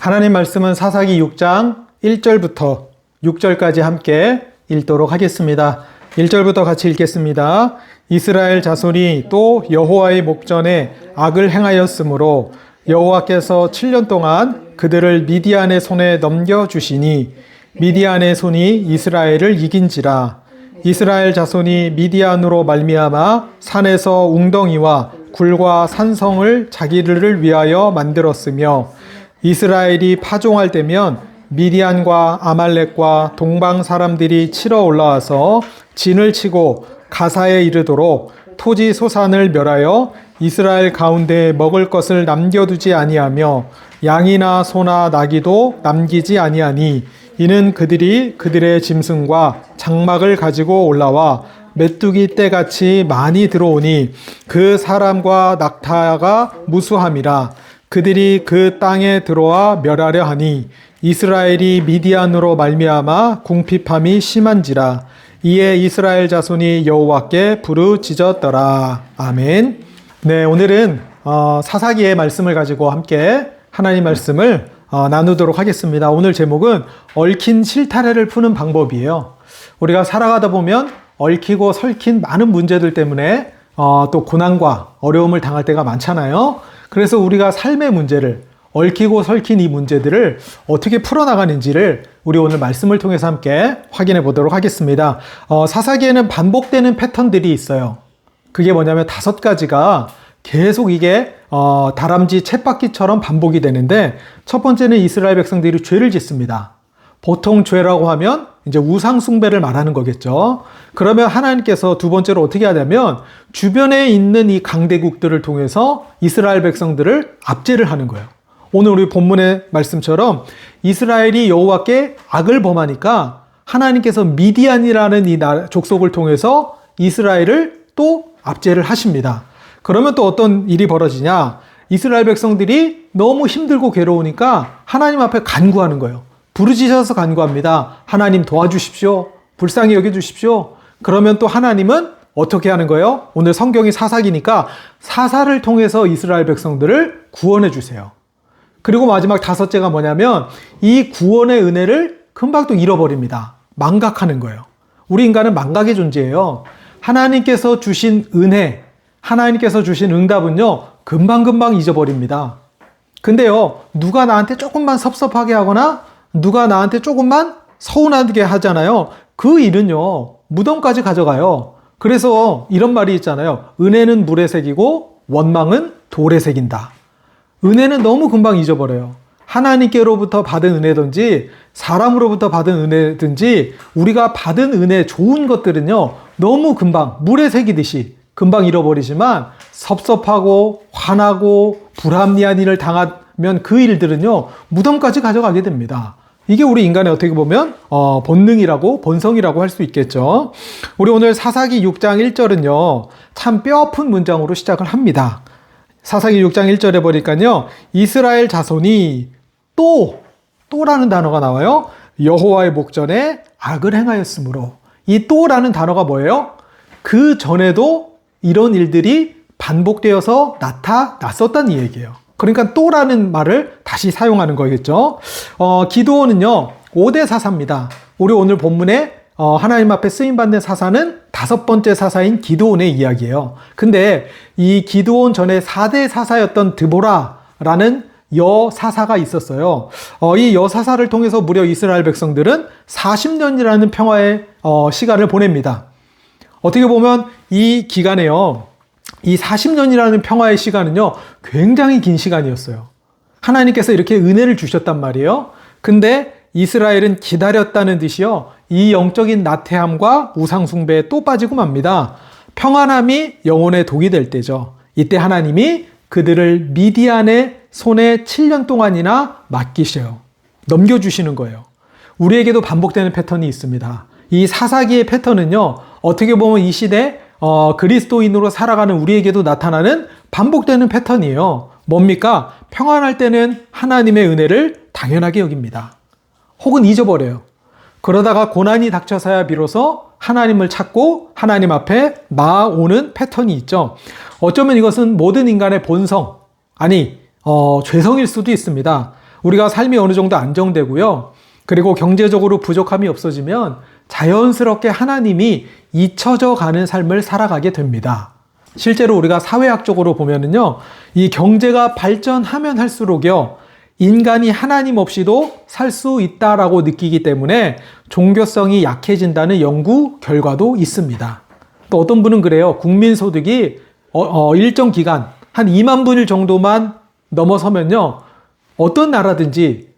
하나님 말씀은 사사기 6장 1절부터 6절까지 함께 읽도록 하겠습니다. 1절부터 같이 읽겠습니다. 이스라엘 자손이 또 여호와의 목전에 악을 행하였으므로 여호와께서 7년 동안 그들을 미디안의 손에 넘겨주시니 미디안의 손이 이스라엘을 이긴지라. 이스라엘 자손이 미디안으로 말미암아 산에서 웅덩이와 굴과 산성을 자기들을 위하여 만들었으며 이스라엘이 파종할 때면 미디안과 아말렉과 동방 사람들이 치러 올라와서 진을 치고 가사에 이르도록 토지 소산을 멸하여 이스라엘 가운데 먹을 것을 남겨두지 아니하며 양이나 소나 나귀도 남기지 아니하니 이는 그들이 그들의 짐승과 장막을 가지고 올라와 메뚜기 떼같이 많이 들어오니 그 사람과 낙타가 무수함이라. 그들이 그 땅에 들어와 멸하려 하니 이스라엘이 미디안으로 말미암아 궁핍함이 심한지라. 이에 이스라엘 자손이 여호와께 부르짖었더라. 아멘. 네, 오늘은 사사기의 말씀을 가지고 함께 하나님 말씀을 나누도록 하겠습니다. 오늘 제목은 얽힌 실타래를 푸는 방법이에요. 우리가 살아가다 보면 얽히고 설킨 많은 문제들 때문에 또 고난과 어려움을 당할 때가 많잖아요. 그래서 우리가 삶의 문제를, 얽히고 설킨 이 문제들을 어떻게 풀어나가는지를 우리 오늘 말씀을 통해서 함께 확인해 보도록 하겠습니다. 사사기에는 반복되는 패턴들이 있어요. 그게 뭐냐면 5가지가 계속 이게 다람쥐 쳇바퀴처럼 반복이 되는데, 첫 번째는 이스라엘 백성들이 죄를 짓습니다. 보통 죄라고 하면 이제 우상 숭배를 말하는 거겠죠. 그러면 하나님께서 두 번째로 어떻게 하냐면 주변에 있는 이 강대국들을 통해서 이스라엘 백성들을 압제를 하는 거예요. 오늘 우리 본문의 말씀처럼 이스라엘이 여호와께 악을 범하니까 하나님께서 미디안이라는 이 족속을 통해서 이스라엘을 또 압제를 하십니다. 그러면 또 어떤 일이 벌어지냐? 이스라엘 백성들이 너무 힘들고 괴로우니까 하나님 앞에 간구하는 거예요. 부르짖어서 간구합니다. 하나님 도와주십시오. 불쌍히 여겨주십시오. 그러면 또 하나님은 어떻게 하는 거예요? 오늘 성경이 사사기니까 사사를 통해서 이스라엘 백성들을 구원해 주세요. 그리고 마지막 5째가 뭐냐면 이 구원의 은혜를 금방 또 잃어버립니다. 망각하는 거예요. 우리 인간은 망각의 존재예요. 하나님께서 주신 은혜, 하나님께서 주신 응답은요, 금방금방 잊어버립니다. 근데요, 누가 나한테 조금만 섭섭하게 하거나 누가 나한테 조금만 서운하게 하잖아요. 그 일은요, 무덤까지 가져가요. 그래서 이런 말이 있잖아요. 은혜는 물에 새기고 원망은 돌에 새긴다. 은혜는 너무 금방 잊어버려요. 하나님께로부터 받은 은혜든지 사람으로부터 받은 은혜든지 우리가 받은 은혜 좋은 것들은요, 너무 금방 물에 새기듯이 금방 잃어버리지만 섭섭하고 화나고 불합리한 일을 당하면 그 일들은요, 무덤까지 가져가게 됩니다. 이게 우리 인간의 어떻게 보면 본능이라고, 본성이라고 할 수 있겠죠. 우리 오늘 사사기 6장 1절은요 참 뼈아픈 문장으로 시작을 합니다. 사사기 6장 1절에 보니까요, 이스라엘 자손이 또라는 단어가 나와요. 여호와의 목전에 악을 행하였으므로. 이 또라는 단어가 뭐예요? 그 전에도 이런 일들이 반복되어서 나타났었다는 이 얘기예요. 그러니까 또라는 말을 다시 사용하는 거겠죠. 기드온은요 5대 사사입니다. 우리 오늘 본문에 하나님 앞에 쓰임받는 사사는 5번째 사사인 기드온의 이야기예요. 근데 이 기드온 전에 4대 사사였던 드보라라는 여사사가 있었어요. 이 여사사를 통해서 무려 이스라엘 백성들은 40년이라는 평화의 시간을 보냅니다. 어떻게 보면 이 기간에요, 이 40년이라는 평화의 시간은요, 굉장히 긴 시간이었어요. 하나님께서 이렇게 은혜를 주셨단 말이에요. 근데 이스라엘은 기다렸다는 듯이요, 이 영적인 나태함과 우상숭배에 또 빠지고 맙니다. 평안함이 영혼의 독이 될 때죠. 이때 하나님이 그들을 미디안의 손에 7년 동안이나 맡기셔요. 넘겨주시는 거예요. 우리에게도 반복되는 패턴이 있습니다. 이 사사기의 패턴은요, 어떻게 보면 이 시대 그리스도인으로 살아가는 우리에게도 나타나는 반복되는 패턴이에요. 뭡니까? 평안할 때는 하나님의 은혜를 당연하게 여깁니다. 혹은 잊어버려요. 그러다가 고난이 닥쳐서야 비로소 하나님을 찾고 하나님 앞에 나아오는 패턴이 있죠. 어쩌면 이것은 모든 인간의 본성, 아니 죄성일 수도 있습니다. 우리가 삶이 어느 정도 안정되고요. 그리고 경제적으로 부족함이 없어지면 자연스럽게 하나님이 잊혀져 가는 삶을 살아가게 됩니다. 실제로 우리가 사회학적으로 보면은요, 이 경제가 발전하면 할수록요, 인간이 하나님 없이도 살 수 있다라고 느끼기 때문에 종교성이 약해진다는 연구 결과도 있습니다. 또 어떤 분은 그래요. 국민소득이 일정 기간, 한 2만 불 정도만 넘어서면요, 어떤 나라든지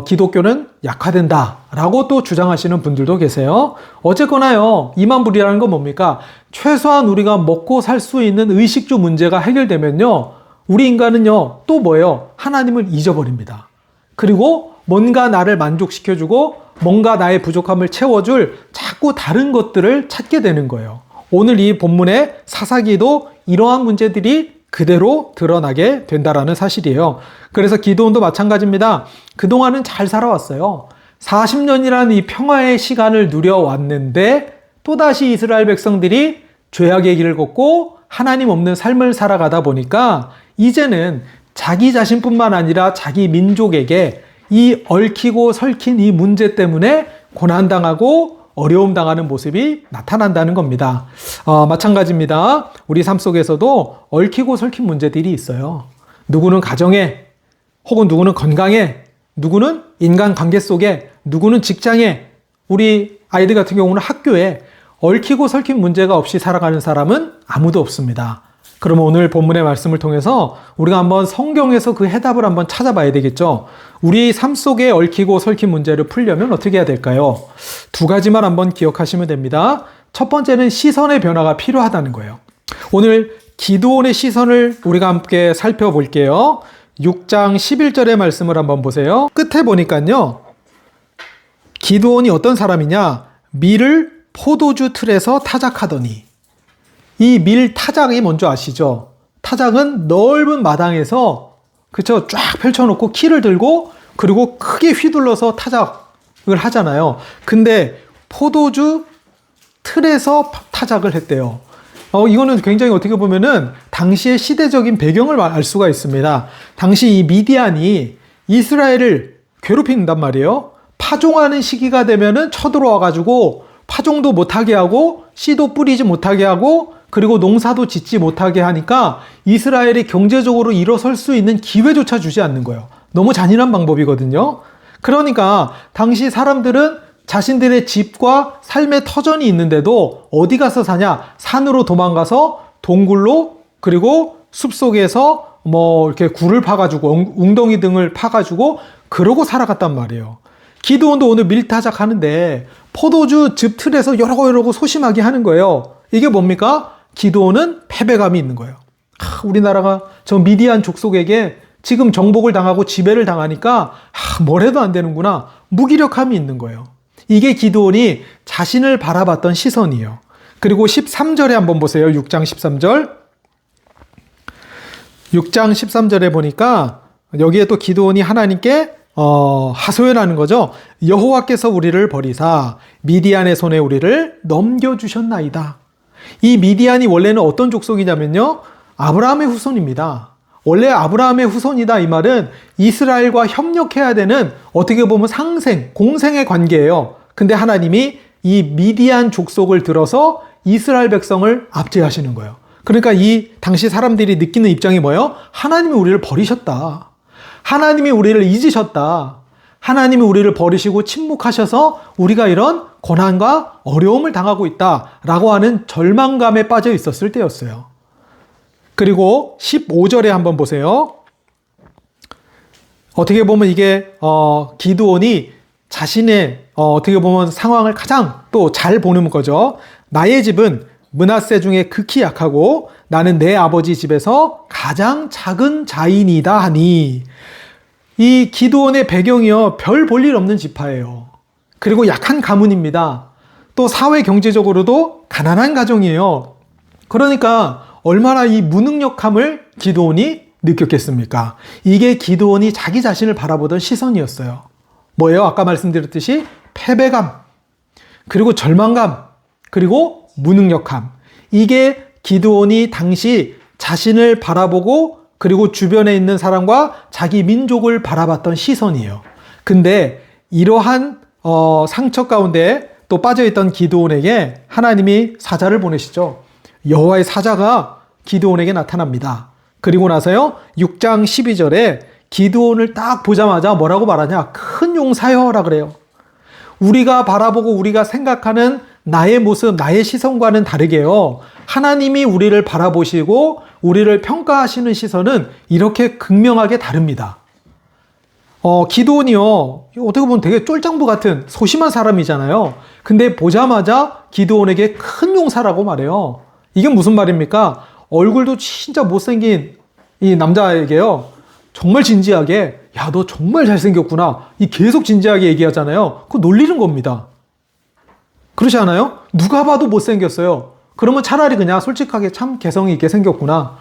기독교는 약화된다라고 또 주장하시는 분들도 계세요. 어쨌거나요, 2만 불이라는 건 뭡니까? 최소한 우리가 먹고 살 수 있는 의식주 문제가 해결되면요, 우리 인간은요, 또 뭐예요? 하나님을 잊어버립니다. 그리고 뭔가 나를 만족시켜주고 뭔가 나의 부족함을 채워줄 자꾸 다른 것들을 찾게 되는 거예요. 오늘 이 본문의 사사기도 이러한 문제들이 그대로 드러나게 된다라는 사실이에요. 그래서 기드온도 마찬가지입니다. 그동안은 잘 살아왔어요. 40년이라는 이 평화의 시간을 누려왔는데 또다시 이스라엘 백성들이 죄악의 길을 걷고 하나님 없는 삶을 살아가다 보니까 이제는 자기 자신뿐만 아니라 자기 민족에게 이 얽히고 설킨 이 문제 때문에 고난당하고 어려움 당하는 모습이 나타난다는 겁니다. 마찬가지입니다. 우리 삶 속에서도 얽히고 설킨 문제들이 있어요. 누구는 가정에, 혹은 누구는 건강에, 누구는 인간관계 속에, 누구는 직장에, 우리 아이들 같은 경우는 학교에 얽히고 설킨 문제가 없이 살아가는 사람은 아무도 없습니다. 그러면 오늘 본문의 말씀을 통해서 우리가 한번 성경에서 그 해답을 한번 찾아봐야 되겠죠. 우리 삶 속에 얽히고 설킨 문제를 풀려면 어떻게 해야 될까요? 두 가지만 한번 기억하시면 됩니다. 첫 번째는 시선의 변화가 필요하다는 거예요. 오늘 기드온의 시선을 우리가 함께 살펴볼게요. 6장 11절의 말씀을 한번 보세요. 끝에 보니까요, 기드온이 어떤 사람이냐? 밀을 포도주 틀에서 타작하더니. 이 밀 타작이 뭔지 아시죠? 타작은 넓은 마당에서, 그쵸? 쫙 펼쳐놓고 키를 들고 그리고 크게 휘둘러서 타작을 하잖아요. 근데 포도주 틀에서 타작을 했대요. 이거는 굉장히 어떻게 보면은 당시의 시대적인 배경을 알 수가 있습니다. 당시 이 미디안이 이스라엘을 괴롭힌단 말이에요. 파종하는 시기가 되면은 쳐들어와가지고 파종도 못하게 하고 씨도 뿌리지 못하게 하고 그리고 농사도 짓지 못하게 하니까 이스라엘이 경제적으로 일어설 수 있는 기회조차 주지 않는 거예요. 너무 잔인한 방법이거든요. 그러니까 당시 사람들은 자신들의 집과 삶의 터전이 있는데도 어디 가서 사냐? 산으로 도망가서 동굴로, 그리고 숲속에서 이렇게 굴을 파가지고 웅덩이 등을 파가지고 그러고 살아갔단 말이에요. 기드온도 오늘 밀타작 하는데 포도주 즙 틀에서 이러고 소심하게 하는 거예요. 이게 뭡니까? 기드온은 패배감이 있는 거예요. 우리나라가 저 미디안 족속에게 지금 정복을 당하고 지배를 당하니까 뭘 해도 안 되는구나. 무기력함이 있는 거예요. 이게 기드온이 자신을 바라봤던 시선이에요. 그리고 13절에 한번 보세요. 6장 13절. 6장 13절에 보니까 여기에 또 기드온이 하나님께 하소연하는 거죠. 여호와께서 우리를 버리사 미디안의 손에 우리를 넘겨주셨나이다. 이 미디안이 원래는 어떤 족속이냐면요, 아브라함의 후손입니다. 원래 아브라함의 후손이다 이 말은 이스라엘과 협력해야 되는, 어떻게 보면 상생, 공생의 관계예요. 근데 하나님이 이 미디안 족속을 들어서 이스라엘 백성을 압제하시는 거예요. 그러니까 이 당시 사람들이 느끼는 입장이 뭐예요? 하나님이 우리를 버리셨다. 하나님이 우리를 잊으셨다. 하나님이 우리를 버리시고 침묵하셔서 우리가 이런 고난과 어려움을 당하고 있다라고 하는 절망감에 빠져 있었을 때였어요. 그리고 15절에 한번 보세요. 어떻게 보면 이게 기드온이 자신의 어떻게 보면 상황을 가장 또 잘 보는 거죠. 나의 집은 므낫세 중에 극히 약하고 나는 내 아버지 집에서 가장 작은 자인이다 하니. 이 기드온의 배경이요, 별 볼 일 없는 지파예요. 그리고 약한 가문입니다. 또 사회 경제적으로도 가난한 가정이에요. 그러니까 얼마나 이 무능력함을 기드온이 느꼈겠습니까? 이게 기드온이 자기 자신을 바라보던 시선이었어요. 뭐예요? 아까 말씀드렸듯이 패배감, 그리고 절망감, 그리고 무능력함. 이게 기드온이 당시 자신을 바라보고 그리고 주변에 있는 사람과 자기 민족을 바라봤던 시선이에요. 근데 이러한 상처 가운데 또 빠져있던 기드온에게 하나님이 사자를 보내시죠. 여호와의 사자가 기드온에게 나타납니다. 그리고 나서요 6장 12절에 기드온을 딱 보자마자 뭐라고 말하냐? 큰 용사여라 그래요. 우리가 바라보고 우리가 생각하는 나의 모습, 나의 시선과는 다르게요. 하나님이 우리를 바라보시고 우리를 평가하시는 시선은 이렇게 극명하게 다릅니다. 기드온이요. 어떻게 보면 되게 쫄장부 같은 소심한 사람이잖아요. 근데 보자마자 기드온에게 큰 용사라고 말해요. 이게 무슨 말입니까? 얼굴도 진짜 못생긴 이 남자에게요. 정말 진지하게 야, 너 정말 잘생겼구나. 이 계속 진지하게 얘기하잖아요. 그거 놀리는 겁니다. 그렇지 않아요? 누가 봐도 못생겼어요. 그러면 차라리 그냥 솔직하게 참 개성이 있게 생겼구나.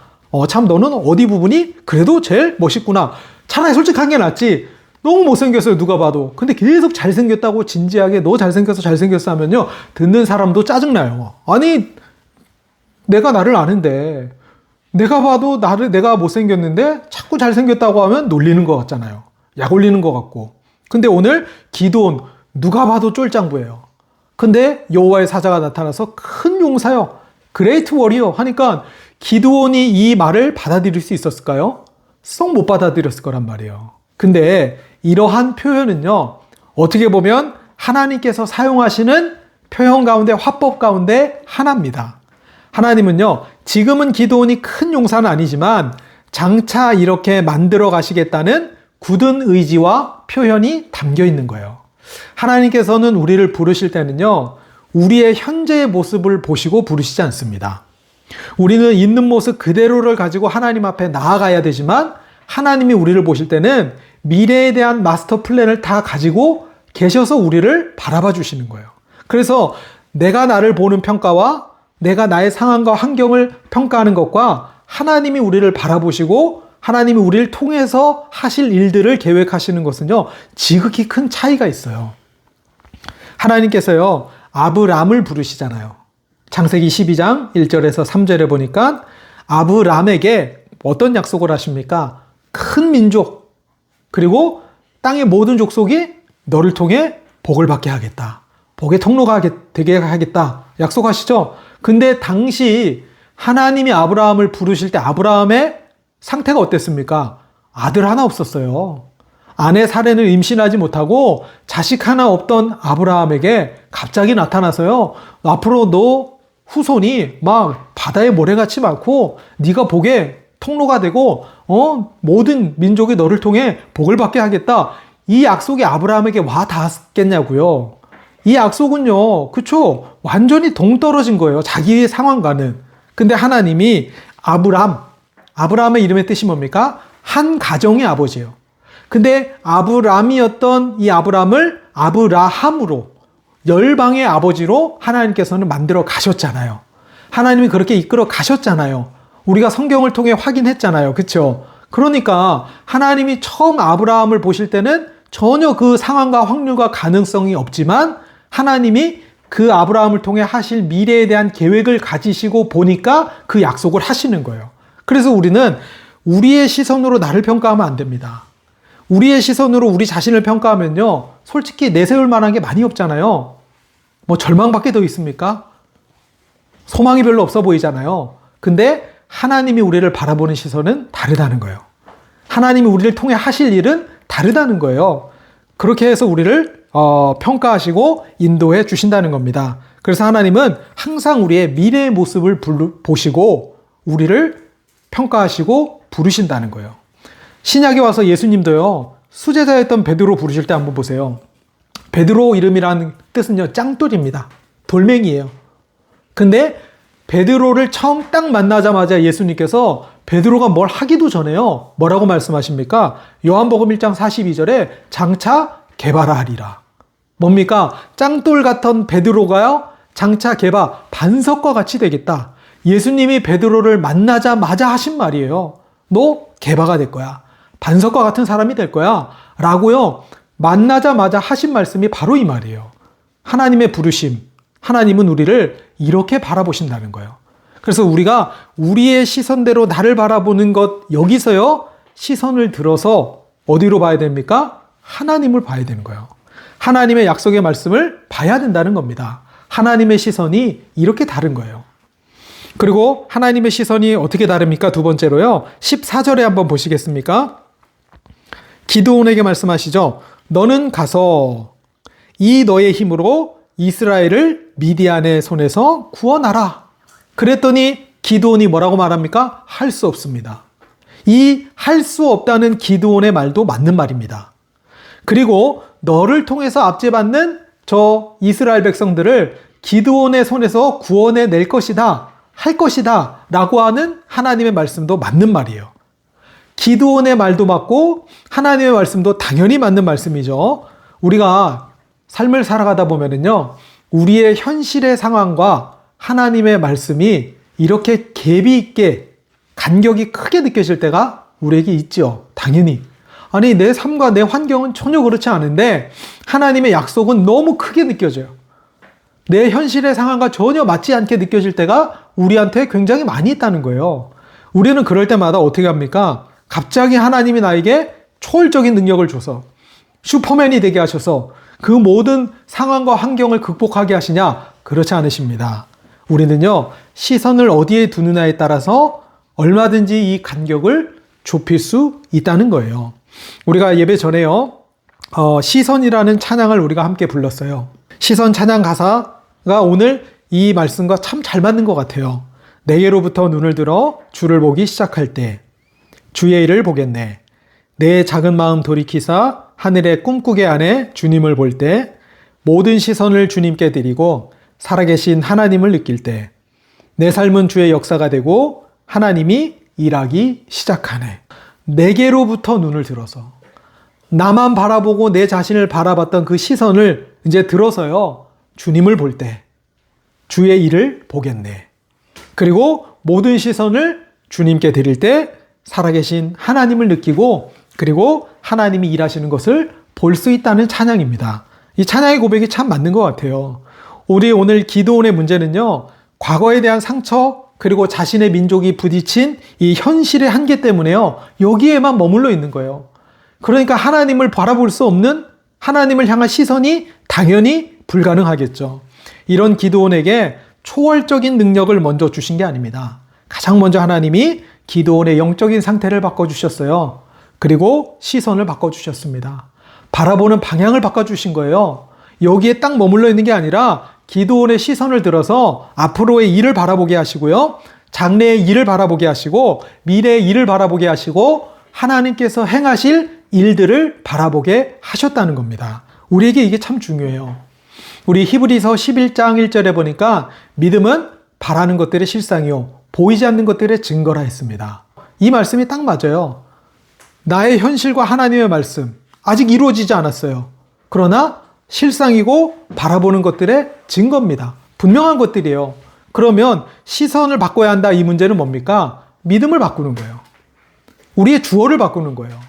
참 너는 어디 부분이 그래도 제일 멋있구나. 차라리 솔직한 게 낫지. 너무 못생겼어요. 누가 봐도. 근데 계속 잘생겼다고 진지하게 너 잘생겼어 하면요. 듣는 사람도 짜증나요. 아니 내가 나를 아는데 내가 봐도 내가 못생겼는데 자꾸 잘생겼다고 하면 놀리는 것 같잖아요. 약 올리는 것 같고. 근데 오늘 기드온 누가 봐도 쫄장부예요. 근데 여호와의 사자가 나타나서 큰 용사요. 그레이트 워리어 하니까 기드온이 이 말을 받아들일 수 있었을까요? 썩 못 받아들였을 거란 말이에요. 근데 이러한 표현은요. 어떻게 보면 하나님께서 사용하시는 표현 가운데 화법 가운데 하나입니다. 하나님은요. 지금은 기드온이 큰 용사는 아니지만 장차 이렇게 만들어 가시겠다는 굳은 의지와 표현이 담겨 있는 거예요. 하나님께서는 우리를 부르실 때는요. 우리의 현재의 모습을 보시고 부르시지 않습니다. 우리는 있는 모습 그대로를 가지고 하나님 앞에 나아가야 되지만 하나님이 우리를 보실 때는 미래에 대한 마스터 플랜을 다 가지고 계셔서 우리를 바라봐 주시는 거예요. 그래서 내가 나를 보는 평가와 내가 나의 상황과 환경을 평가하는 것과 하나님이 우리를 바라보시고 하나님이 우리를 통해서 하실 일들을 계획하시는 것은요, 지극히 큰 차이가 있어요. 하나님께서요, 아브람을 부르시잖아요. 창세기 12장 1절에서 3절에 보니까 아브람에게 어떤 약속을 하십니까? 큰 민족, 그리고 땅의 모든 족속이 너를 통해 복을 받게 하겠다. 복의 통로가 되게 하겠다. 약속하시죠? 근데 당시 하나님이 아브라함을 부르실 때 아브라함의 상태가 어땠습니까? 아들 하나 없었어요. 아내 사례는 임신하지 못하고 자식 하나 없던 아브라함에게 갑자기 나타나서요. 앞으로 너 후손이 막 바다의 모래같이 많고 네가 복의 통로가 되고 모든 민족이 너를 통해 복을 받게 하겠다. 이 약속이 아브라함에게 와 닿았겠냐고요. 이 약속은요. 그쵸? 완전히 동떨어진 거예요. 자기의 상황과는. 근데 하나님이 아브라함의 이름의 뜻이 뭡니까? 한 가정의 아버지예요. 근데 아브람이었던 이 아브람을 아브라함으로 열방의 아버지로 하나님께서는 만들어 가셨잖아요. 하나님이 그렇게 이끌어 가셨잖아요. 우리가 성경을 통해 확인했잖아요. 그렇죠? 그러니까 하나님이 처음 아브라함을 보실 때는 전혀 그 상황과 확률과 가능성이 없지만 하나님이 그 아브라함을 통해 하실 미래에 대한 계획을 가지시고 보니까 그 약속을 하시는 거예요. 그래서 우리는 우리의 시선으로 나를 평가하면 안 됩니다. 우리의 시선으로 우리 자신을 평가하면요. 솔직히 내세울 만한 게 많이 없잖아요. 뭐 절망밖에 더 있습니까? 소망이 별로 없어 보이잖아요. 근데 하나님이 우리를 바라보는 시선은 다르다는 거예요. 하나님이 우리를 통해 하실 일은 다르다는 거예요. 그렇게 해서 우리를 평가하시고 인도해 주신다는 겁니다. 그래서 하나님은 항상 우리의 미래의 모습을 보시고 우리를 평가하시고 부르신다는 거예요. 신약에 와서 예수님도요. 수제자였던 베드로 부르실 때 한번 보세요. 베드로 이름이라는 뜻은요. 짱돌입니다. 돌멩이에요. 근데 베드로를 처음 딱 만나자마자 예수님께서 베드로가 뭘 하기도 전에요. 뭐라고 말씀하십니까? 요한복음 1장 42절에 장차 개바하리라. 뭡니까? 짱돌 같은 베드로가요. 장차 개바 반석과 같이 되겠다. 예수님이 베드로를 만나자마자 하신 말이에요. 너 개바가 될 거야. 반석과 같은 사람이 될 거야. 라고요. 만나자마자 하신 말씀이 바로 이 말이에요. 하나님의 부르심. 하나님은 우리를 이렇게 바라보신다는 거예요. 그래서 우리가 우리의 시선대로 나를 바라보는 것, 여기서요, 시선을 들어서 어디로 봐야 됩니까? 하나님을 봐야 되는 거예요. 하나님의 약속의 말씀을 봐야 된다는 겁니다. 하나님의 시선이 이렇게 다른 거예요. 그리고 하나님의 시선이 어떻게 다릅니까? 두 번째로요, 14절에 한번 보시겠습니까? 기드온에게 말씀하시죠. 너는 가서 이 너의 힘으로 이스라엘을 미디안의 손에서 구원하라. 그랬더니 기드온이 뭐라고 말합니까? 할 수 없습니다. 이 할 수 없다는 기드온의 말도 맞는 말입니다. 그리고 너를 통해서 압제받는 저 이스라엘 백성들을 기드온의 손에서 구원해 낼 것이다, 할 것이다 라고 하는 하나님의 말씀도 맞는 말이에요. 기드온의 말도 맞고 하나님의 말씀도 당연히 맞는 말씀이죠. 우리가 삶을 살아가다 보면은요, 우리의 현실의 상황과 하나님의 말씀이 이렇게 갭이 있게 간격이 크게 느껴질 때가 우리에게 있죠. 당연히. 아니, 내 삶과 내 환경은 전혀 그렇지 않은데 하나님의 약속은 너무 크게 느껴져요. 내 현실의 상황과 전혀 맞지 않게 느껴질 때가 우리한테 굉장히 많이 있다는 거예요. 우리는 그럴 때마다 어떻게 합니까? 갑자기 하나님이 나에게 초월적인 능력을 줘서 슈퍼맨이 되게 하셔서 그 모든 상황과 환경을 극복하게 하시냐? 그렇지 않으십니다. 우리는요, 시선을 어디에 두느냐에 따라서 얼마든지 이 간격을 좁힐 수 있다는 거예요. 우리가 예배 전에요, 시선이라는 찬양을 우리가 함께 불렀어요. 시선 찬양 가사가 오늘 이 말씀과 참 잘 맞는 것 같아요. 내게로부터 눈을 들어 주를 보기 시작할 때 주의 일을 보겠네. 내 작은 마음 돌이키사 하늘의 꿈꾸게 안에 주님을 볼 때 모든 시선을 주님께 드리고 살아계신 하나님을 느낄 때 내 삶은 주의 역사가 되고 하나님이 일하기 시작하네. 내게로부터 눈을 들어서 나만 바라보고 내 자신을 바라봤던 그 시선을 이제 들어서요, 주님을 볼 때 주의 일을 보겠네. 그리고 모든 시선을 주님께 드릴 때 살아계신 하나님을 느끼고 그리고 하나님이 일하시는 것을 볼 수 있다는 찬양입니다. 이 찬양의 고백이 참 맞는 것 같아요. 우리 오늘 기드온의 문제는요, 과거에 대한 상처 그리고 자신의 민족이 부딪힌 이 현실의 한계 때문에요, 여기에만 머물러 있는 거예요. 그러니까 하나님을 바라볼 수 없는, 하나님을 향한 시선이 당연히 불가능하겠죠. 이런 기드온에게 초월적인 능력을 먼저 주신 게 아닙니다. 가장 먼저 하나님이 기드온의 영적인 상태를 바꿔주셨어요. 그리고 시선을 바꿔주셨습니다. 바라보는 방향을 바꿔주신 거예요. 여기에 딱 머물러 있는 게 아니라 기드온의 시선을 들어서 앞으로의 일을 바라보게 하시고요, 장래의 일을 바라보게 하시고 미래의 일을 바라보게 하시고 하나님께서 행하실 일들을 바라보게 하셨다는 겁니다. 우리에게 이게 참 중요해요. 우리 히브리서 11장 1절에 보니까 믿음은 바라는 것들의 실상이요 보이지 않는 것들의 증거라 했습니다. 이 말씀이 딱 맞아요. 나의 현실과 하나님의 말씀 아직 이루어지지 않았어요. 그러나 실상이고 바라보는 것들의 증거입니다. 분명한 것들이에요. 그러면 시선을 바꿔야 한다, 이 문제는 뭡니까? 믿음을 바꾸는 거예요. 우리의 주어를 바꾸는 거예요.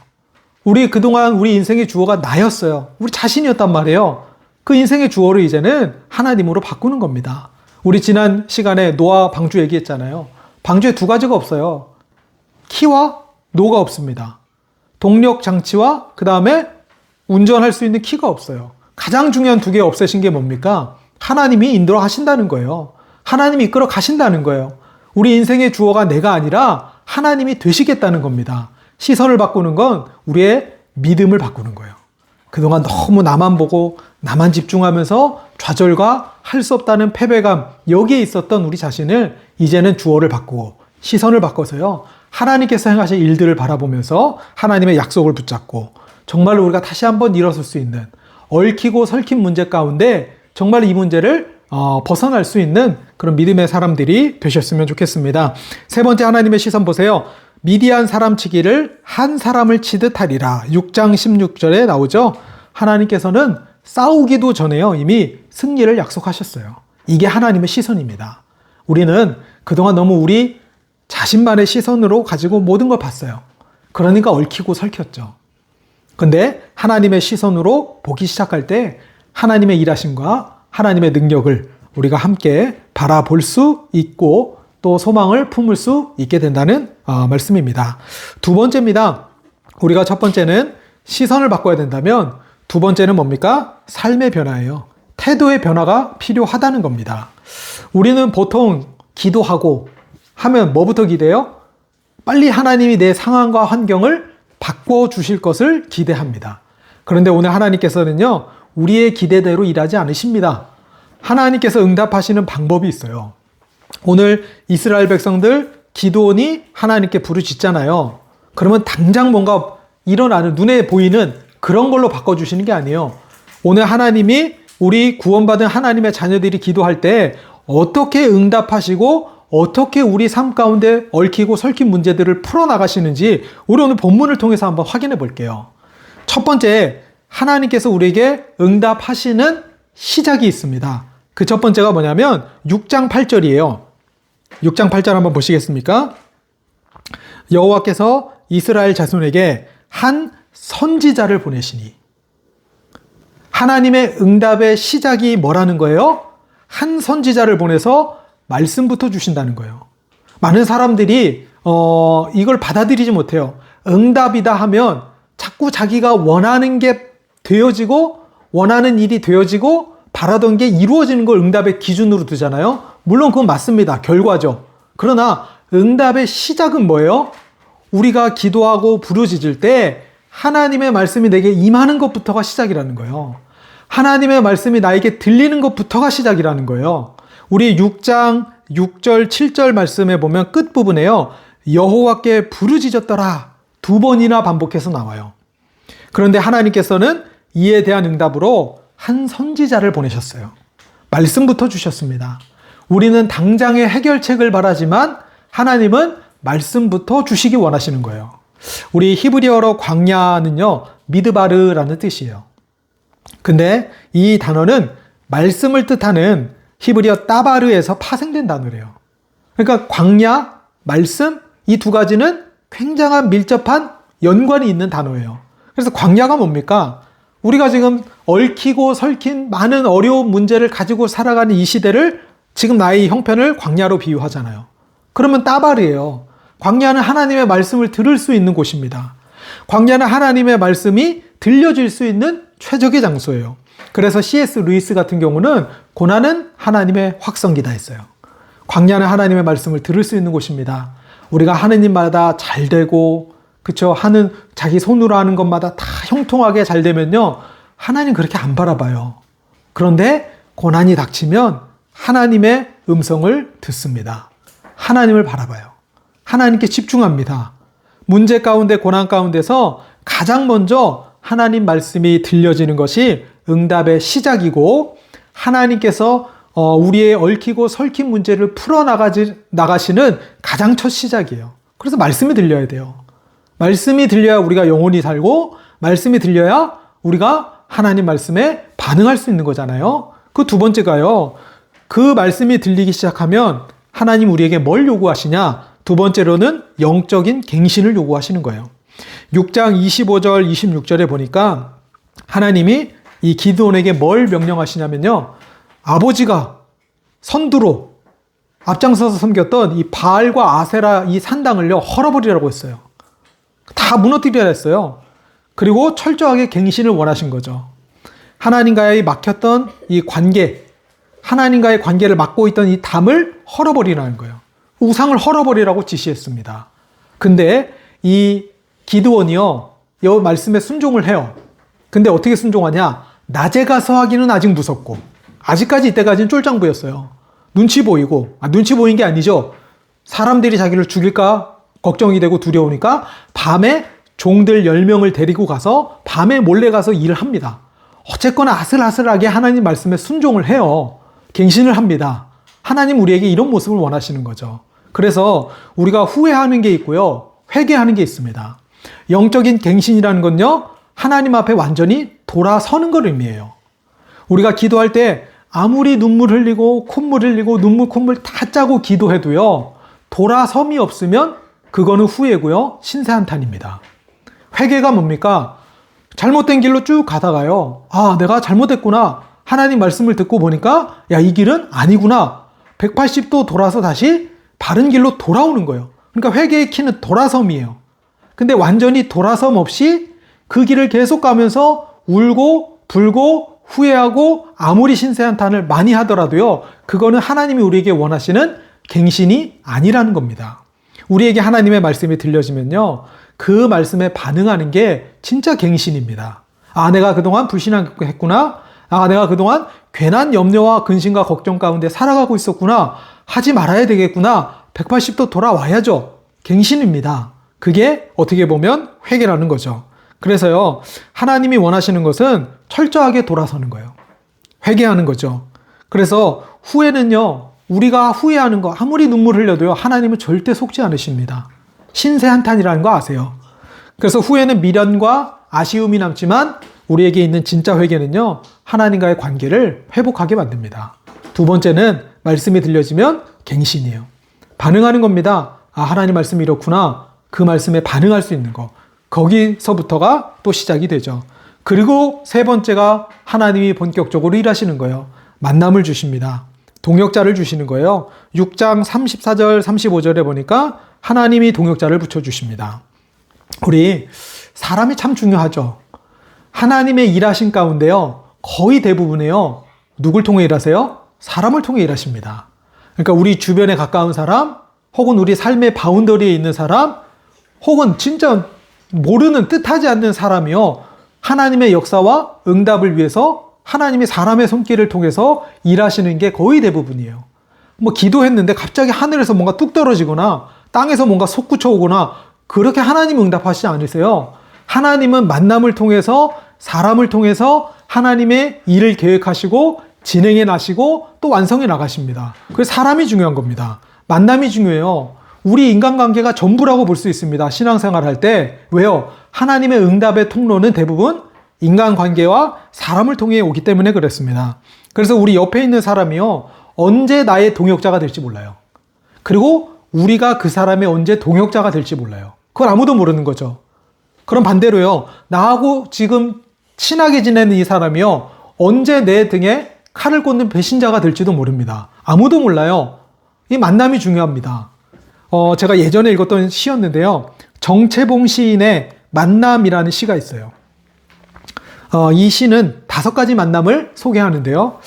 그동안 우리 인생의 주어가 나였어요. 우리 자신이었단 말이에요. 그 인생의 주어를 이제는 하나님으로 바꾸는 겁니다. 우리 지난 시간에 노아 방주 얘기했잖아요. 방주에 두 가지가 없어요. 키와 노가 없습니다. 동력 장치와 그 다음에 운전할 수 있는 키가 없어요. 가장 중요한 두 개 없애신 게 뭡니까? 하나님이 인도를 하신다는 거예요. 하나님이 이끌어 가신다는 거예요. 우리 인생의 주어가 내가 아니라 하나님이 되시겠다는 겁니다. 시선을 바꾸는 건 우리의 믿음을 바꾸는 거예요. 그동안 너무 나만 보고 나만 집중하면서 좌절과 할 수 없다는 패배감, 여기에 있었던 우리 자신을 이제는 주어를 바꾸고 시선을 바꿔서요, 하나님께서 행하실 일들을 바라보면서 하나님의 약속을 붙잡고 정말로 우리가 다시 한번 일어설 수 있는, 얽히고 설킨 문제 가운데 정말 이 문제를 벗어날 수 있는 그런 믿음의 사람들이 되셨으면 좋겠습니다. 세 번째, 하나님의 시선 보세요. 미디안 사람 치기를 한 사람을 치듯 하리라. 6장 16절에 나오죠. 하나님께서는 싸우기도 전에요, 이미 승리를 약속하셨어요. 이게 하나님의 시선입니다. 우리는 그동안 너무 우리 자신만의 시선으로 가지고 모든 걸 봤어요. 그러니까 얽히고 설켰죠. 근데 하나님의 시선으로 보기 시작할 때 하나님의 일하심과 하나님의 능력을 우리가 함께 바라볼 수 있고 또 소망을 품을 수 있게 된다는 말씀입니다. 두 번째입니다. 우리가 첫 번째는 시선을 바꿔야 된다면 두 번째는 뭡니까? 삶의 변화예요. 태도의 변화가 필요하다는 겁니다. 우리는 보통 기도하고 하면 뭐부터 기대요? 빨리 하나님이 내 상황과 환경을 바꿔주실 것을 기대합니다. 그런데 오늘 하나님께서는요, 우리의 기대대로 일하지 않으십니다. 하나님께서 응답하시는 방법이 있어요. 오늘 이스라엘 백성들 기드온이 하나님께 부르짖잖아요. 그러면 당장 뭔가 일어나는 눈에 보이는 그런 걸로 바꿔주시는 게 아니에요. 오늘 하나님이 우리 구원받은 하나님의 자녀들이 기도할 때 어떻게 응답하시고 어떻게 우리 삶 가운데 얽히고 설킨 문제들을 풀어나가시는지 우리 오늘 본문을 통해서 한번 확인해 볼게요. 첫 번째, 하나님께서 우리에게 응답하시는 시작이 있습니다. 그 첫 번째가 뭐냐면 6장 8절이에요. 6장 8절 한번 보시겠습니까? 여호와께서 이스라엘 자손에게 한 선지자를 보내시니. 하나님의 응답의 시작이 뭐라는 거예요? 한 선지자를 보내서 말씀부터 주신다는 거예요. 많은 사람들이 이걸 받아들이지 못해요. 응답이다 하면 자꾸 자기가 원하는 게 되어지고 원하는 일이 되어지고 바라던 게 이루어지는 걸 응답의 기준으로 두잖아요. 물론 그건 맞습니다. 결과죠. 그러나 응답의 시작은 뭐예요? 우리가 기도하고 부르짖을 때 하나님의 말씀이 내게 임하는 것부터가 시작이라는 거예요. 하나님의 말씀이 나에게 들리는 것부터가 시작이라는 거예요. 우리 6장 6절 7절 말씀에 보면 끝부분에요. 여호와께 부르짖었더라 2번이나 반복해서 나와요. 그런데 하나님께서는 이에 대한 응답으로 한 선지자를 보내셨어요. 말씀부터 주셨습니다. 우리는 당장의 해결책을 바라지만 하나님은 말씀부터 주시기 원하시는 거예요. 우리 히브리어로 광야는요, 미드바르라는 뜻이에요. 근데 이 단어는 말씀을 뜻하는 히브리어 따바르에서 파생된 단어래요. 그러니까 광야, 말씀, 이 두 가지는 굉장한 밀접한 연관이 있는 단어예요. 그래서 광야가 뭡니까? 우리가 지금 얽히고 설킨 많은 어려운 문제를 가지고 살아가는 이 시대를 지금 나의 형편을 광야로 비유하잖아요. 그러면 따바르예요. 광야는 하나님의 말씀을 들을 수 있는 곳입니다. 광야는 하나님의 말씀이 들려질 수 있는 최적의 장소예요. 그래서 C.S. 루이스 같은 경우는 고난은 하나님의 확성기다 했어요. 광야는 하나님의 말씀을 들을 수 있는 곳입니다. 우리가 하는 일마다 잘 되고, 그쵸? 하는, 자기 손으로 하는 것마다 다 형통하게 잘 되면요, 하나님 그렇게 안 바라봐요. 그런데 고난이 닥치면 하나님의 음성을 듣습니다. 하나님을 바라봐요. 하나님께 집중합니다. 문제 가운데, 고난 가운데서 가장 먼저 하나님 말씀이 들려지는 것이 응답의 시작이고, 하나님께서 우리의 얽히고 설킨 문제를 풀어나가시는 가장 첫 시작이에요. 그래서 말씀이 들려야 돼요. 말씀이 들려야 우리가 영원히 살고, 말씀이 들려야 우리가 하나님 말씀에 반응할 수 있는 거잖아요. 그 두 번째가요, 그 말씀이 들리기 시작하면 하나님 우리에게 뭘 요구하시냐? 두 번째로는 영적인 갱신을 요구하시는 거예요. 6장 25절, 26절에 보니까 하나님이 이 기드온에게 뭘 명령하시냐면요, 아버지가 선두로 앞장서서 섬겼던 이 바알과 아세라 이 산당을요, 헐어버리라고 했어요. 다 무너뜨리라 했어요. 그리고 철저하게 갱신을 원하신 거죠. 하나님과의 막혔던 이 관계, 하나님과의 관계를 막고 있던 이 담을 헐어버리라는 거예요. 우상을 헐어버리라고 지시했습니다. 근데 이 기드온이요, 이 말씀에 순종을 해요. 근데 어떻게 순종하냐? 낮에 가서 하기는 아직 무섭고, 아직까지 이때까지는 쫄짱부였어요. 눈치 보이고, 눈치 보인 게 아니죠. 사람들이 자기를 죽일까 걱정이 되고 두려우니까 밤에 종들 10명을 데리고 가서 밤에 몰래 가서 일을 합니다. 어쨌거나 아슬아슬하게 하나님 말씀에 순종을 해요. 갱신을 합니다. 하나님 우리에게 이런 모습을 원하시는 거죠. 그래서 우리가 후회하는 게 있고요, 회개하는 게 있습니다. 영적인 갱신이라는 건요, 하나님 앞에 완전히 돌아서는 걸 의미해요. 우리가 기도할 때 아무리 눈물 흘리고 콧물 흘리고 눈물 콧물 다 짜고 기도해도요, 돌아섬이 없으면 그거는 후회고요, 신세한탄입니다. 회개가 뭡니까? 잘못된 길로 쭉 가다가요, 아, 내가 잘못했구나. 하나님 말씀을 듣고 보니까 야, 이 길은 아니구나. 180도 돌아서 다시 바른 길로 돌아오는 거예요. 그러니까 회개의 키는 돌아섬이에요. 근데 완전히 돌아섬 없이 그 길을 계속 가면서 울고 불고 후회하고 아무리 신세한탄을 많이 하더라도요, 그거는 하나님이 우리에게 원하시는 갱신이 아니라는 겁니다. 우리에게 하나님의 말씀이 들려지면요, 그 말씀에 반응하는 게 진짜 갱신입니다. 아, 내가 그동안 불신앙했구나. 아, 내가 그동안 괜한 염려와 근심과 걱정 가운데 살아가고 있었구나. 하지 말아야 되겠구나. 180도 돌아와야죠. 갱신입니다. 그게 어떻게 보면 회개라는 거죠. 그래서요, 하나님이 원하시는 것은 철저하게 돌아서는 거예요. 회개하는 거죠. 그래서 후회는요, 우리가 후회하는 거 아무리 눈물 흘려도요, 하나님은 절대 속지 않으십니다. 신세한탄이라는 거 아세요? 그래서 후회는 미련과 아쉬움이 남지만 우리에게 있는 진짜 회개는요, 하나님과의 관계를 회복하게 만듭니다. 두 번째는 말씀이 들려지면 갱신이에요. 반응하는 겁니다. 아, 하나님 말씀이 이렇구나. 그 말씀에 반응할 수 있는 거. 거기서부터가 또 시작이 되죠. 그리고 세 번째가 하나님이 본격적으로 일하시는 거예요. 만남을 주십니다. 동역자를 주시는 거예요. 6장 34절, 35절에 보니까 하나님이 동역자를 붙여주십니다. 우리 사람이 참 중요하죠. 하나님의 일하신 가운데요, 거의 대부분에요, 누굴 통해 일하세요? 사람을 통해 일하십니다. 그러니까 우리 주변에 가까운 사람, 혹은 우리 삶의 바운더리에 있는 사람, 혹은 진짜 모르는, 뜻하지 않는 사람이요, 하나님의 역사와 응답을 위해서 하나님이 사람의 손길을 통해서 일하시는 게 거의 대부분이에요. 뭐 기도했는데 갑자기 하늘에서 뭔가 뚝 떨어지거나 땅에서 뭔가 솟구쳐 오거나 그렇게 하나님 응답하시지 않으세요. 하나님은 만남을 통해서, 사람을 통해서 하나님의 일을 계획하시고 진행해 나시고 또 완성해 나가십니다. 그래서 사람이 중요한 겁니다. 만남이 중요해요. 우리 인간관계가 전부라고 볼 수 있습니다. 신앙생활 할 때. 왜요? 하나님의 응답의 통로는 대부분 인간관계와 사람을 통해 오기 때문에 그렇습니다. 그래서 우리 옆에 있는 사람이요, 언제 나의 동역자가 될지 몰라요. 그리고 우리가 그 사람의 언제 동역자가 될지 몰라요. 그걸 아무도 모르는 거죠. 그럼 반대로요, 나하고 지금 친하게 지내는 이 사람이요, 언제 내 등에 칼을 꽂는 배신자가 될지도 모릅니다. 아무도 몰라요. 이 만남이 중요합니다. 제가 예전에 읽었던 시였는데요, 정채봉 시인의 만남이라는 시가 있어요. 이 시는 5가지 만남을 소개하는데요,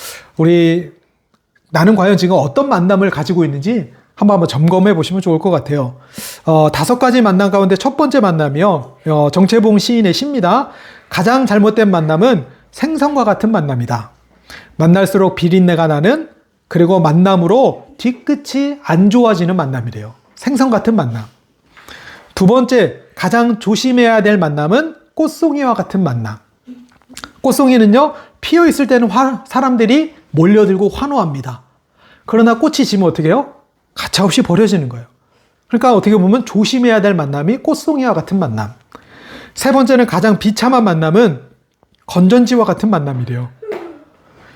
나는 과연 지금 어떤 만남을 가지고 있는지 한번 점검해 보시면 좋을 것 같아요. 5가지 만남 가운데 첫 번째 만남이요, 정채봉 시인의 시입니다. 가장 잘못된 만남은 생선과 같은 만남이다. 만날수록 비린내가 나는, 그리고 만남으로 뒤끝이 안 좋아지는 만남이래요. 생선 같은 만남. 두 번째, 가장 조심해야 될 만남은 꽃송이와 같은 만남. 꽃송이는요, 피어 있을 때는 사람들이 몰려들고 환호합니다. 그러나 꽃이 지면 어떻게 해요? 가차없이 버려지는 거예요. 그러니까 어떻게 보면 조심해야 될 만남이 꽃송이와 같은 만남. 세 번째는 가장 비참한 만남은 건전지와 같은 만남이래요.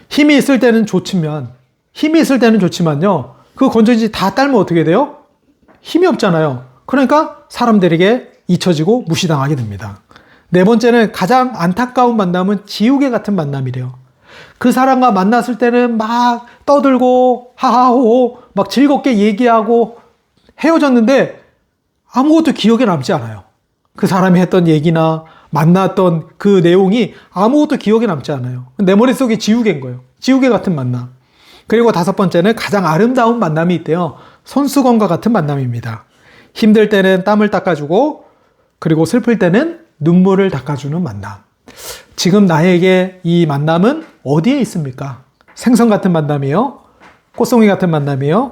힘이 있을 때는 좋지만요, 그 건전지 다 딸면 어떻게 돼요? 힘이 없잖아요. 그러니까 사람들에게 잊혀지고 무시당하게 됩니다. 네 번째는 가장 안타까운 만남은 지우개 같은 만남이래요. 그 사람과 만났을 때는 막 떠들고 하하호호 막 즐겁게 얘기하고 헤어졌는데 아무것도 기억에 남지 않아요. 그 사람이 했던 얘기나 만났던 그 내용이 아무것도 기억에 남지 않아요. 내 머릿속에 지우개인 거예요. 지우개 같은 만남. 그리고 5번째는 가장 아름다운 만남이 있대요. 손수건과 같은 만남입니다. 힘들 때는 땀을 닦아주고, 그리고 슬플 때는 눈물을 닦아주는 만남. 지금 나에게 이 만남은 어디에 있습니까? 생선 같은 만남이요? 꽃송이 같은 만남이요?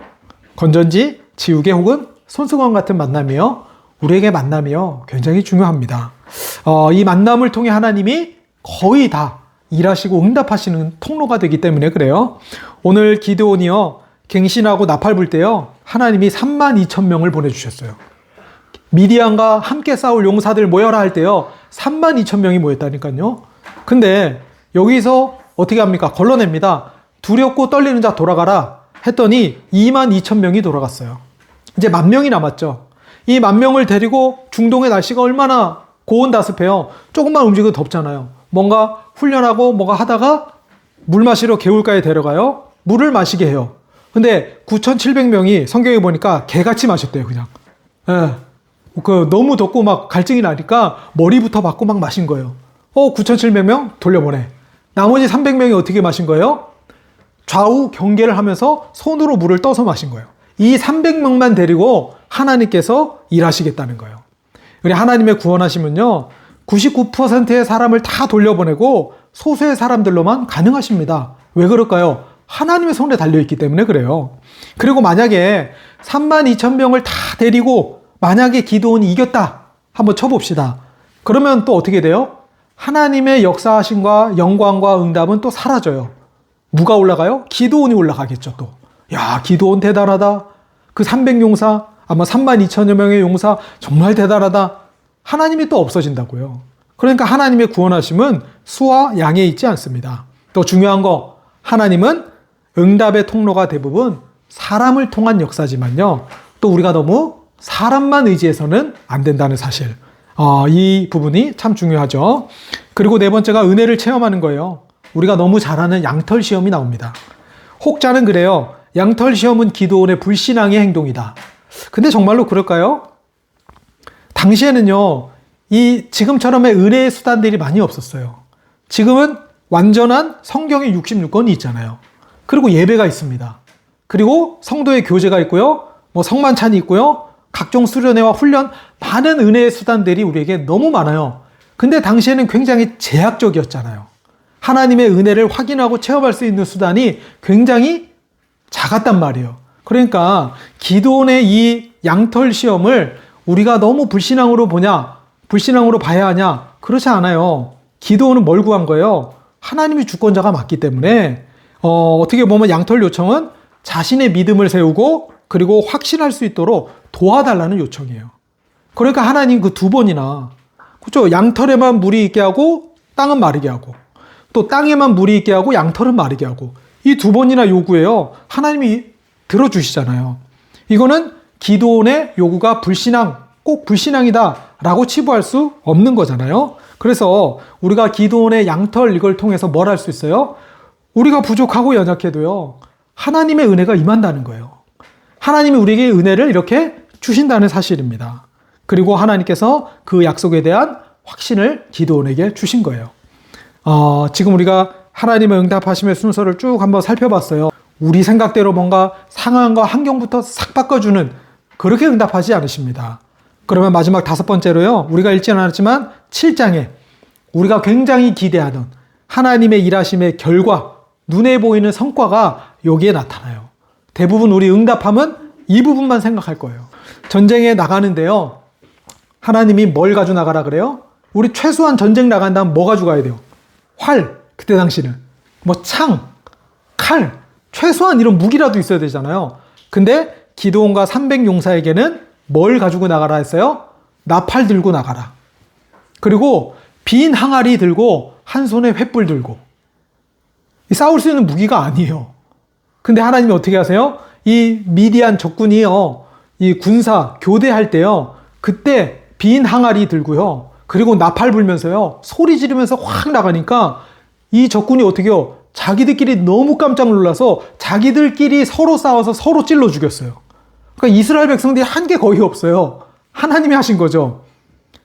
건전지, 지우개 혹은 손수건 같은 만남이요? 우리에게 만남이요, 굉장히 중요합니다. 이 만남을 통해 하나님이 거의 다 일하시고 응답하시는 통로가 되기 때문에 그래요. 오늘 기드온이요, 갱신하고 나팔 불 때요, 하나님이 32,000명을 보내주셨어요. 미디안과 함께 싸울 용사들 모여라 할 때요, 32,000명이 모였다니까요. 근데 여기서 어떻게 합니까? 걸러냅니다. 두렵고 떨리는 자 돌아가라 했더니 22,000명이 돌아갔어요. 이제 10,000명이 남았죠. 이 10,000명을 데리고 중동의 날씨가 얼마나 고온다습해요. 조금만 움직여도 덥잖아요. 뭔가 훈련하고 뭐가 하다가 물 마시러 개울가에 데려가요. 물을 마시게 해요. 근데 9,700명이 성경에 보니까 개같이 마셨대요, 그냥. 예. 너무 덥고 막 갈증이 나니까 머리부터 받고 막 마신 거예요. 9,700명 돌려보내. 나머지 300명이 어떻게 마신 거예요? 좌우 경계를 하면서 손으로 물을 떠서 마신 거예요. 이 300명만 데리고 하나님께서 일하시겠다는 거예요. 우리 하나님의 구원하심은요, 99%의 사람을 다 돌려보내고 소수의 사람들로만 가능하십니다. 왜 그럴까요? 하나님의 손에 달려있기 때문에 그래요. 그리고 만약에 32,000명을 다 데리고 만약에 기드온이 이겼다 한번 쳐봅시다. 그러면 또 어떻게 돼요? 하나님의 역사하심과 영광과 응답은 또 사라져요. 누가 올라가요? 기드온이 올라가겠죠. 또 야, 기드온 대단하다. 그 300용사, 아마 32,000여 명의 용사 정말 대단하다. 하나님이 또 없어진다고요. 그러니까 하나님의 구원하심은 수와 양에 있지 않습니다. 또 중요한 거, 하나님은 응답의 통로가 대부분 사람을 통한 역사지만요, 또 우리가 너무 사람만 의지해서는 안 된다는 사실, 이 부분이 참 중요하죠. 그리고 네 번째가 은혜를 체험하는 거예요. 우리가 너무 잘 아는 양털 시험이 나옵니다. 혹자는 그래요. 양털 시험은 기드온의 불신앙의 행동이다. 근데 정말로 그럴까요? 당시에는요, 이 지금처럼의 은혜의 수단들이 많이 없었어요. 지금은 완전한 성경의 66권이 있잖아요. 그리고 예배가 있습니다. 그리고 성도의 교제가 있고요. 성만찬이 있고요. 각종 수련회와 훈련, 많은 은혜의 수단들이 우리에게 너무 많아요. 근데 당시에는 굉장히 제약적이었잖아요. 하나님의 은혜를 확인하고 체험할 수 있는 수단이 굉장히 작았단 말이에요. 그러니까 기드온의 이 양털 시험을 우리가 너무 불신앙으로 보냐, 불신앙으로 봐야 하냐? 그렇지 않아요. 기드온은 뭘 구한 거예요? 하나님이 주권자가 맞기 때문에 어떻게 보면 양털 요청은 자신의 믿음을 세우고 그리고 확신할 수 있도록 도와달라는 요청이에요. 그러니까 하나님 그 두 번이나, 그렇죠? 양털에만 물이 있게 하고 땅은 마르게 하고, 또 땅에만 물이 있게 하고 양털은 마르게 하고, 이 두 번이나 요구해요. 하나님이 들어주시잖아요. 이거는 기드온의 요구가 불신앙, 꼭 불신앙이다 라고 치부할 수 없는 거잖아요. 그래서 우리가 기드온의 양털 이걸 통해서 뭘 할 수 있어요? 우리가 부족하고 연약해도요, 하나님의 은혜가 임한다는 거예요. 하나님이 우리에게 은혜를 이렇게 주신다는 사실입니다. 그리고 하나님께서 그 약속에 대한 확신을 기드온에게 주신 거예요. 지금 우리가 하나님의 응답하심의 순서를 쭉 한번 살펴봤어요. 우리 생각대로 뭔가 상황과 환경부터 싹 바꿔주는, 그렇게 응답하지 않으십니다. 그러면 마지막 다섯 번째로요, 우리가 읽지는 않았지만 7장에 우리가 굉장히 기대하던 하나님의 일하심의 결과, 눈에 보이는 성과가 여기에 나타나요. 대부분 우리 응답함은 이 부분만 생각할 거예요. 전쟁에 나가는데요, 하나님이 뭘 가지고 나가라 그래요? 우리 최소한 전쟁 나간다면 뭐 가지고 가야 돼요? 활, 그때 당시는 창, 칼, 최소한 이런 무기라도 있어야 되잖아요. 근데 기드온과 300용사에게는 뭘 가지고 나가라 했어요? 나팔 들고 나가라. 그리고 빈 항아리 들고 한 손에 횃불 들고. 싸울 수 있는 무기가 아니에요. 근데 하나님이 어떻게 하세요? 이 미디안 적군이요, 이 군사 교대할 때요, 그때 빈 항아리 들고요, 그리고 나팔 불면서요, 소리 지르면서 확 나가니까 이 적군이 어떻게 해요? 자기들끼리 너무 깜짝 놀라서 자기들끼리 서로 싸워서 서로 찔러 죽였어요. 그러니까 이스라엘 백성들이 한 게 거의 없어요. 하나님이 하신 거죠.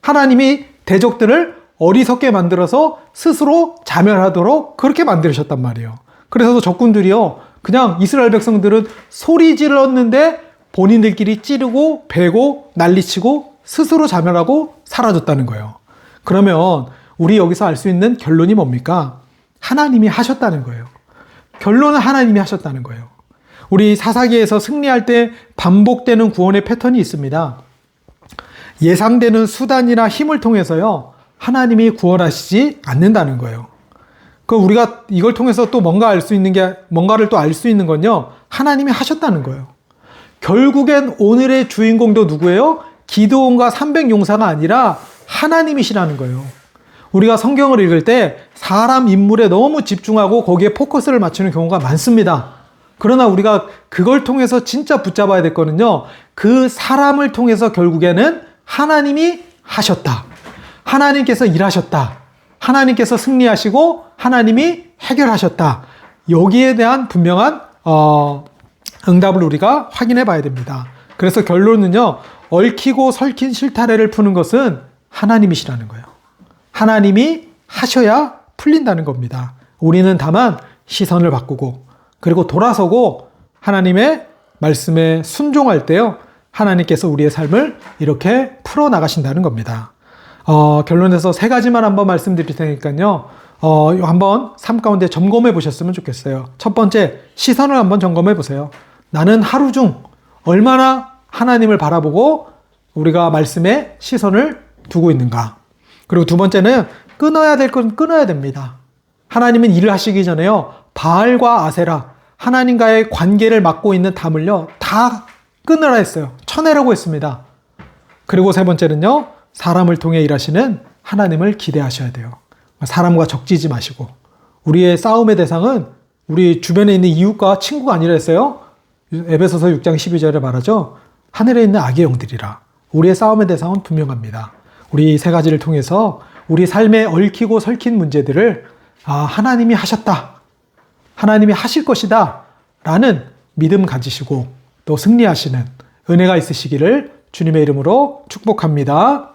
하나님이 대적들을 어리석게 만들어서 스스로 자멸하도록 그렇게 만드셨단 말이에요. 그래서 적군들이요, 그냥 이스라엘 백성들은 소리 질렀는데 본인들끼리 찌르고 베고 난리치고 스스로 자멸하고 사라졌다는 거예요. 그러면 우리 여기서 알 수 있는 결론이 뭡니까? 하나님이 하셨다는 거예요. 결론은 하나님이 하셨다는 거예요. 우리 사사기에서 승리할 때 반복되는 구원의 패턴이 있습니다. 예상되는 수단이나 힘을 통해서요, 하나님이 구원하시지 않는다는 거예요. 우리가 이걸 통해서 또 뭔가를 또 알 수 있는 건요, 하나님이 하셨다는 거예요. 결국엔 오늘의 주인공도 누구예요? 기드온과 300용사가 아니라 하나님이시라는 거예요. 우리가 성경을 읽을 때 사람 인물에 너무 집중하고 거기에 포커스를 맞추는 경우가 많습니다. 그러나 우리가 그걸 통해서 진짜 붙잡아야 될 거는요, 그 사람을 통해서 결국에는 하나님이 하셨다, 하나님께서 일하셨다, 하나님께서 승리하시고 하나님이 해결하셨다, 여기에 대한 분명한 응답을 우리가 확인해 봐야 됩니다. 그래서 결론은요, 얽히고 설킨 실타래를 푸는 것은 하나님이시라는 거예요. 하나님이 하셔야 풀린다는 겁니다. 우리는 다만 시선을 바꾸고 그리고 돌아서고 하나님의 말씀에 순종할 때요, 하나님께서 우리의 삶을 이렇게 풀어나가신다는 겁니다. 결론에서 세 가지만 한번 말씀드릴 테니까요, 한번 삶 가운데 점검해 보셨으면 좋겠어요. 첫 번째, 시선을 한번 점검해 보세요. 나는 하루 중 얼마나 하나님을 바라보고 우리가 말씀에 시선을 두고 있는가. 그리고 두 번째는 끊어야 될 건 끊어야 됩니다. 하나님은 일을 하시기 전에요, 바알과 아세라, 하나님과의 관계를 맡고 있는 담을요, 다 끊으라 했어요. 쳐내라고 했습니다. 그리고 세 번째는요, 사람을 통해 일하시는 하나님을 기대하셔야 돼요. 사람과 적지지 마시고, 우리의 싸움의 대상은 우리 주변에 있는 이웃과 친구가 아니라 했어요. 에베소서 6장 12절에 말하죠. 하늘에 있는 악의 영들이라. 우리의 싸움의 대상은 분명합니다. 우리 세 가지를 통해서 우리 삶에 얽히고 설킨 문제들을 하나님이 하셨다, 하나님이 하실 것이다 라는 믿음 가지시고 또 승리하시는 은혜가 있으시기를 주님의 이름으로 축복합니다.